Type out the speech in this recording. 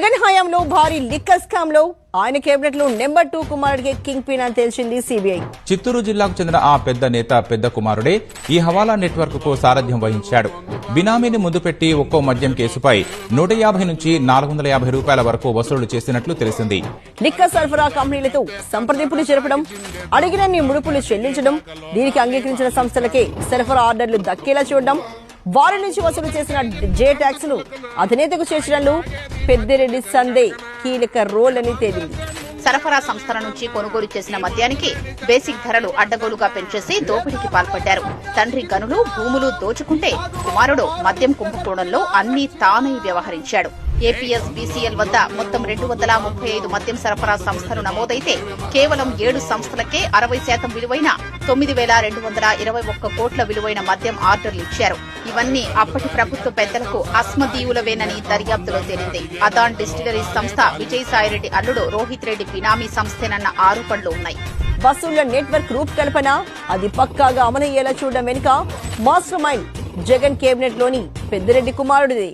జగన్ హయాంలో భారీ liquor scam లో ఆయన కేబినెట్ లో నెంబర్ 2 కుమారుడికి కింగ్ పిన్ అని తెలిసింది సిబిఐ. చిత్తూరు జిల్లాకు చెందిన ఆ పెద్ద నేత పెద్ద కుమారుడే ఈ హవాలా నెట్వర్క్ కు సారథ్యం వహించాడు. బినామీని ముందు పెట్టి ఒక్కో మద్యం కేసుపై 150 నుంచి 450 రూపాయల వరకు వసూలు చేసినట్లు తెలిసింది. లిక్కర్ సరఫరా కంపెనీలతో సంప్రదింపులు జరపడం, అడిగినన్ని ముడుపులు చెల్లించడం, దీనికి అంగీకరించిన సంస్థలకే సరఫరా ఆర్డర్లు దక్కేలా చూడడం, వారి నుంచి వసూలు చేసిన జే ట్యాక్స్ ను అధినేతకు చేర్చడంలో పెద్దిరెడ్డి సందే కీలక రోల్ అని తేలింది. సరఫరా సంస్థల నుంచి కొనుగోలు చేసిన మద్యానికి బేసిక్ ధరలు అడ్డగోలుగా పెంచేసి దోపిడీకి పాల్పడ్డారు. తండ్రి గనులు, భూములు దోచుకుంటే కుమారుడు మద్యం కుంభకోణంలో అన్నీ తానై వ్యవహరించాడు. ఏపీఎస్ బీసీఎల్ వద్ద మొత్తం 235 మద్యం సరఫరా సంస్థలు నమోదైతే కేవలం 7 సంస్థలకే 60% విలువైన 9,221 కోట్ల విలువైన మద్యం ఆర్డర్లు ఇచ్చారు. ఇవన్నీ అప్పటి ప్రభుత్వ పెద్దలకు అస్మదీయులవేనని దర్యాప్తులో తేలింది. అదాన్ డిస్టిలరీస్ సంస్థ విజయసాయిరెడ్డి అల్లుడు రోహిత్ రెడ్డి బినామీ సంస్థేనన్న ఆరోపణలు ఉన్నాయి. వసూళ్ల నెట్వర్క్ రూపకల్పన అది పక్కాగా అమలయ్యేలా చూడడం వెనుక మాస్టర్ మైండ్ జగన్ కేబినెట్ లోని పెద్దిరెడ్డి కుమారుడిదే.